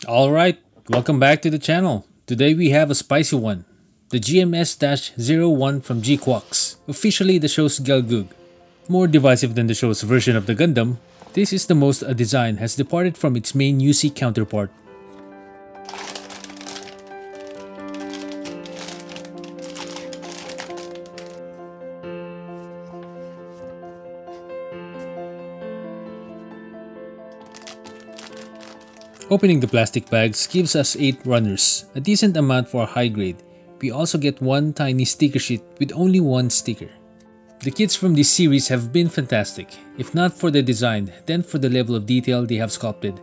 Alright, welcome back to the channel. Today we have a spicy one. The GMS-01 from GQuuuuuux, officially the show's Gelgoog. More divisive than the show's version of the Gundam, this is the most a design has departed from its main UC counterpart. Opening the plastic bags gives us 8 runners, a decent amount for a high grade. We also get one tiny sticker sheet with only one sticker. The kits from this series have been fantastic, if not for the design, then for the level of detail they have sculpted.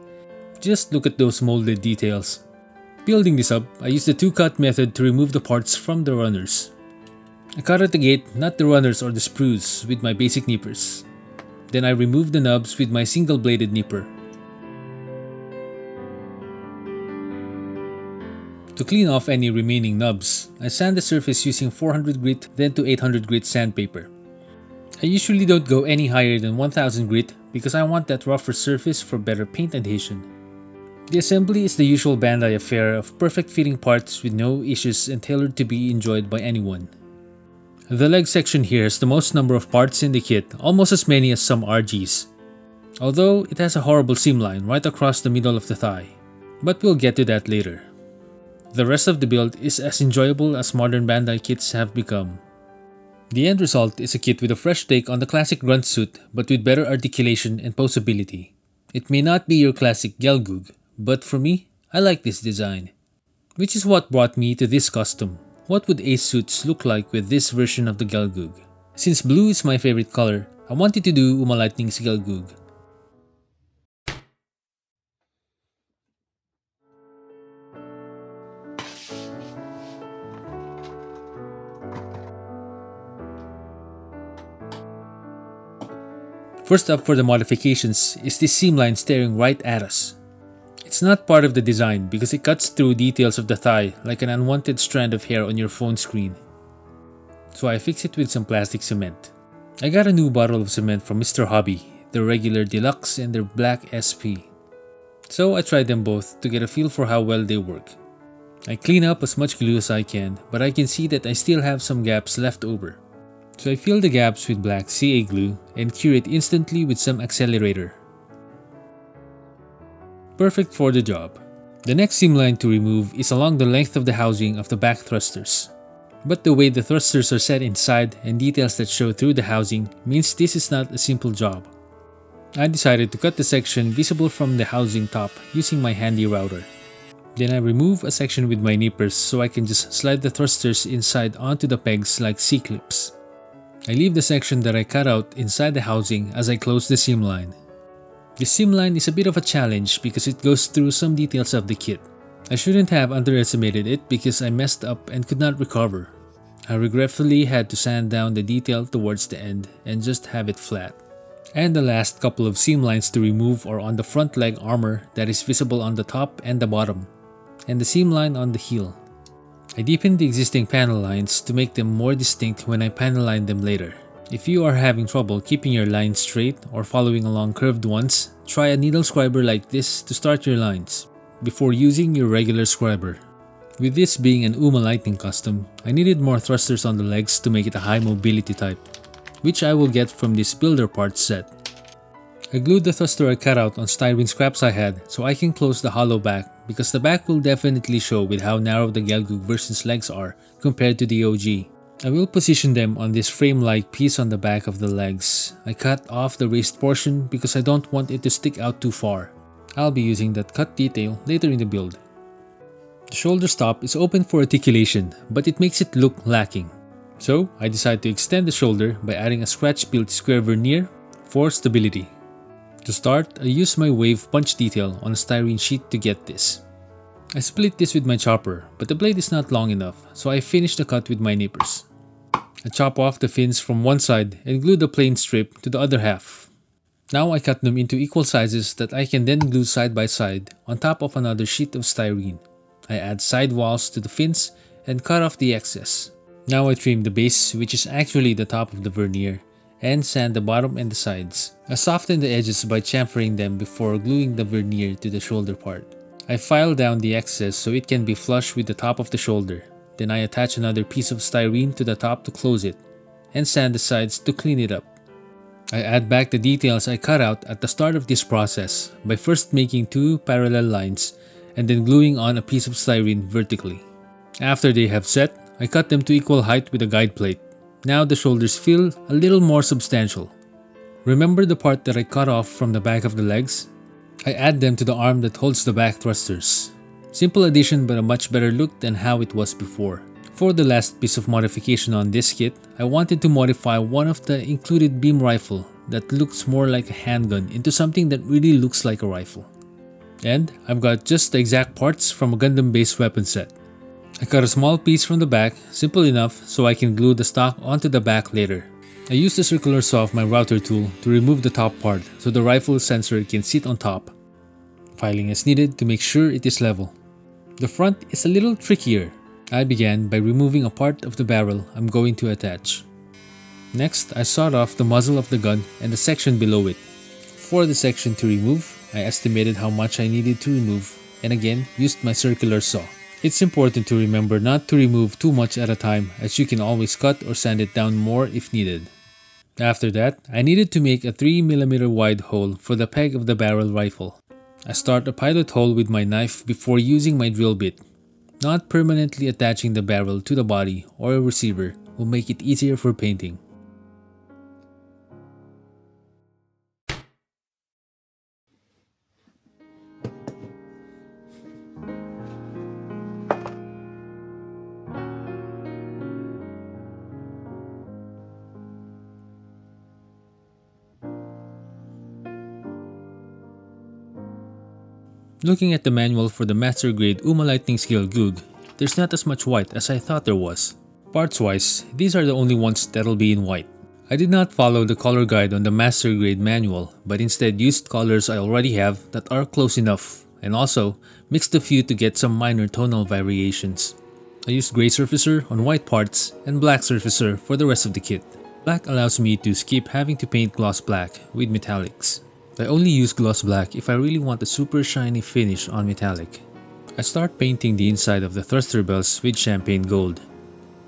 Just look at those molded details. Building this up, I used the 2-cut method to remove the parts from the runners. I cut at the gate, not the runners or the sprues, with my basic nippers. Then I removed the nubs with my single-bladed nipper. To clean off any remaining nubs, I sand the surface using 400 grit then to 800 grit sandpaper. I usually don't go any higher than 1000 grit because I want that rougher surface for better paint adhesion. The assembly is the usual Bandai affair of perfect fitting parts with no issues and tailored to be enjoyed by anyone. The leg section here has the most number of parts in the kit, almost as many as some RGs. Although it has a horrible seam line right across the middle of the thigh. But we'll get to that later. The rest of the build is as enjoyable as modern Bandai kits have become. The end result is a kit with a fresh take on the classic grunt suit but with better articulation and posability. It may not be your classic Gelgoog, but for me, I like this design. Which is what brought me to this custom. What would Ace suits look like with this version of the Gelgoog? Since blue is my favorite color, I wanted to do Uma Lightning's Gelgoog. First up for the modifications is this seam line staring right at us. It's not part of the design because it cuts through details of the thigh like an unwanted strand of hair on your phone screen. So I fix it with some plastic cement. I got a new bottle of cement from Mr. Hobby, their regular deluxe and their black SP. So I tried them both to get a feel for how well they work. I clean up as much glue as I can, but I can see that I still have some gaps left over. So I fill the gaps with black CA glue and cure it instantly with some accelerator. Perfect for the job. The next seam line to remove is along the length of the housing of the back thrusters. But the way the thrusters are set inside and details that show through the housing means this is not a simple job. I decided to cut the section visible from the housing top using my handy router. Then I remove a section with my nippers so I can just slide the thrusters inside onto the pegs like C-clips. I leave the section that I cut out inside the housing as I close the seam line. The seam line is a bit of a challenge because it goes through some details of the kit. I shouldn't have underestimated it because I messed up and could not recover. I regretfully had to sand down the detail towards the end and just have it flat. And the last couple of seam lines to remove are on the front leg armor that is visible on the top and the bottom, and the seam line on the heel. I deepened the existing panel lines to make them more distinct when I panel line them later. If you are having trouble keeping your lines straight or following along curved ones, try a needle scriber like this to start your lines, before using your regular scriber. With this being an Uma Lightning custom, I needed more thrusters on the legs to make it a high mobility type, which I will get from this builder parts set. I glued the thruster I cut out on styrene scraps I had so I can close the hollow back because the back will definitely show with how narrow the Gelgoog version's legs are compared to the OG. I will position them on this frame-like piece on the back of the legs. I cut off the raised portion because I don't want it to stick out too far. I'll be using that cut detail later in the build. The shoulder stop is open for articulation, but it makes it look lacking. So I decided to extend the shoulder by adding a scratch-built square veneer for stability. To start, I used my wave punch detail on a styrene sheet to get this. I split this with my chopper, but the blade is not long enough, so I finished the cut with my nippers. I chop off the fins from one side and glue the plain strip to the other half. Now I cut them into equal sizes that I can then glue side by side on top of another sheet of styrene. I add side walls to the fins and cut off the excess. Now I trim the base, which is actually the top of the veneer, and sand the bottom and the sides. I soften the edges by chamfering them before gluing the veneer to the shoulder part. I file down the excess so it can be flush with the top of the shoulder. Then I attach another piece of styrene to the top to close it, and sand the sides to clean it up. I add back the details I cut out at the start of this process by first making 2 parallel lines and then gluing on a piece of styrene vertically. After they have set, I cut them to equal height with a guide plate. Now the shoulders feel a little more substantial. Remember the part that I cut off from the back of the legs? I add them to the arm that holds the back thrusters. Simple addition but a much better look than how it was before. For the last piece of modification on this kit, I wanted to modify one of the included beam rifle that looks more like a handgun into something that really looks like a rifle. And I've got just the exact parts from a Gundam based weapon set. I cut a small piece from the back, simple enough so I can glue the stock onto the back later. I used the circular saw of my router tool to remove the top part so the rifle sensor can sit on top. Filing is needed to make sure it is level. The front is a little trickier. I began by removing a part of the barrel I'm going to attach. Next, I sawed off the muzzle of the gun and the section below it. For the section to remove, I estimated how much I needed to remove and again used my circular saw. It's important to remember not to remove too much at a time as you can always cut or sand it down more if needed. After that, I needed to make a 3mm wide hole for the peg of the barrel rifle. I start a pilot hole with my knife before using my drill bit. Not permanently attaching the barrel to the body or a receiver will make it easier for painting. Looking at the manual for the master grade HG Gelgoog, there's not as much white as I thought there was. Parts wise, these are the only ones that'll be in white. I did not follow the color guide on the master grade manual, but instead used colors I already have that are close enough, and also mixed a few to get some minor tonal variations. I used gray surfacer on white parts and black surfacer for the rest of the kit. Black allows me to skip having to paint gloss black with metallics. I only use gloss black if I really want a super shiny finish on metallic. I start painting the inside of the thruster bells with champagne gold.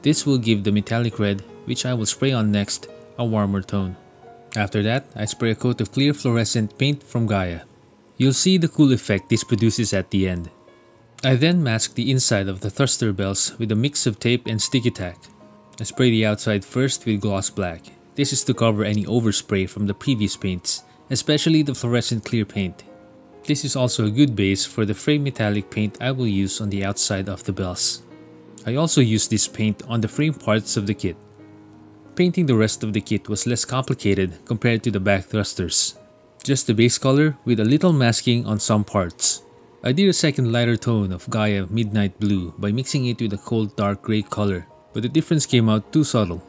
This will give the metallic red, which I will spray on next, a warmer tone. After that, I spray a coat of clear fluorescent paint from Gaia. You'll see the cool effect this produces at the end. I then mask the inside of the thruster bells with a mix of tape and sticky tack. I spray the outside first with gloss black. This is to cover any overspray from the previous paints, especially the fluorescent clear paint. This is also a good base for the frame metallic paint I will use on the outside of the bells. I also used this paint on the frame parts of the kit. Painting the rest of the kit was less complicated compared to the back thrusters. Just the base color with a little masking on some parts. I did a second lighter tone of Gaia Midnight Blue by mixing it with a cold dark gray color, but the difference came out too subtle.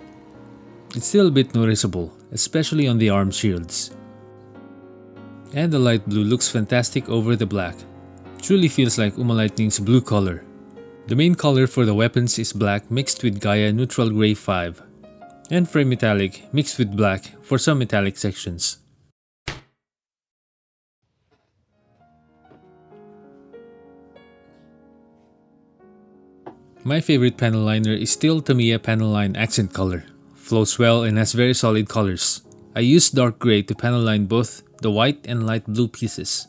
It's still a bit noticeable, especially on the arm shields. And the light blue looks fantastic over the black. Truly feels like HG blue color. The main color for the weapons is black mixed with Gaia Neutral Gray 5. And frame metallic mixed with black for some metallic sections. My favorite panel liner is still Tamiya Panel Line Accent Color. Flows well and has very solid colors. I used dark gray to panel line both the white and light blue pieces,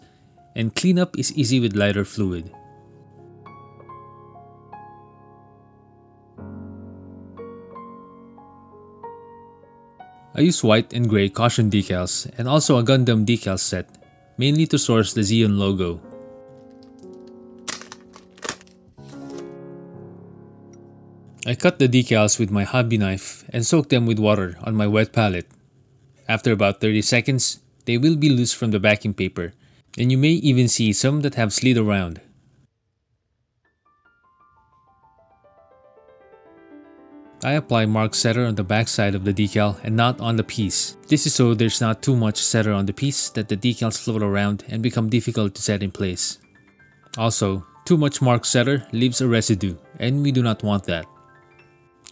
and cleanup is easy with lighter fluid. I use white and gray caution decals and also a Gundam decal set, mainly to source the Zeon logo. I cut the decals with my hobby knife and soak them with water on my wet palette. After about 30 seconds, they will be loose from the backing paper, and you may even see some that have slid around. I apply mark setter on the back side of the decal and not on the piece. This is so there's not too much setter on the piece that the decals float around and become difficult to set in place. Also, too much mark setter leaves a residue, and we do not want that.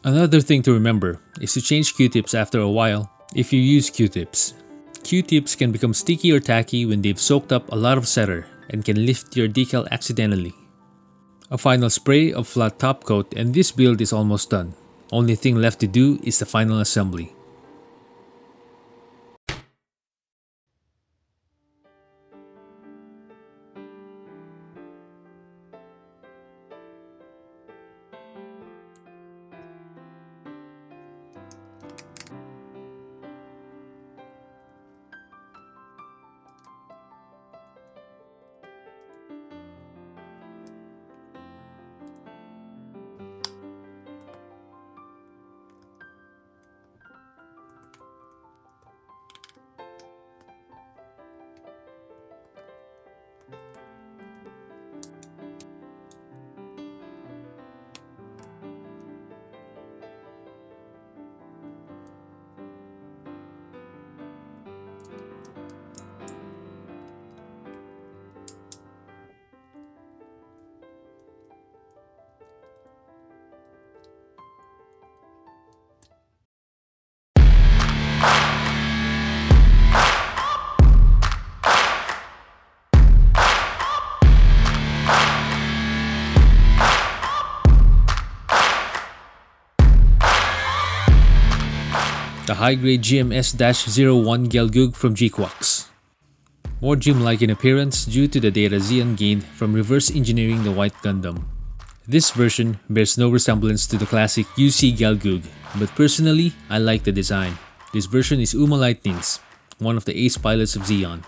Another thing to remember is to change Q-tips after a while if you use Q-tips. Q-tips can become sticky or tacky when they've soaked up a lot of cedar and can lift your decal accidentally. A final spray of flat top coat and this build is almost done. Only thing left to do is the final assembly. The high-grade GMS-01 Gelgoog from GQuuuuuux. More gym-like in appearance due to the data Zeon gained from reverse engineering the White Gundam. This version bears no resemblance to the classic HG Gelgoog, but personally, I like the design. This version is Uma Lightning's, one of the ace pilots of Zeon.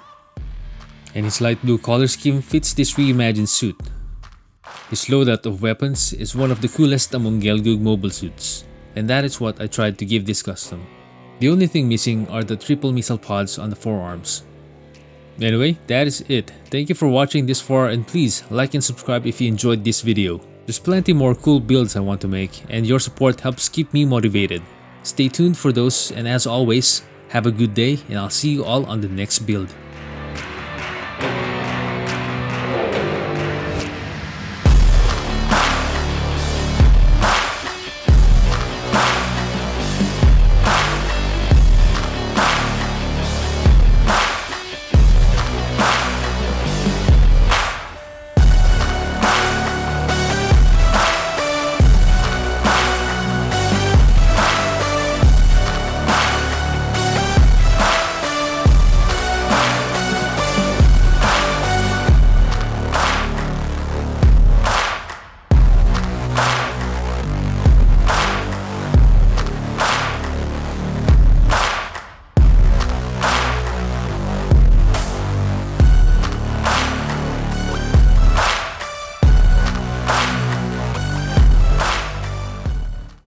And his light blue color scheme fits this reimagined suit. His loadout of weapons is one of the coolest among Gelgoog mobile suits, and that is what I tried to give this custom. The only thing missing are the triple missile pods on the forearms. Anyway, that is it. Thank you for watching this far and please like and subscribe if you enjoyed this video. There's plenty more cool builds I want to make and your support helps keep me motivated. Stay tuned for those and as always, have a good day and I'll see you all on the next build.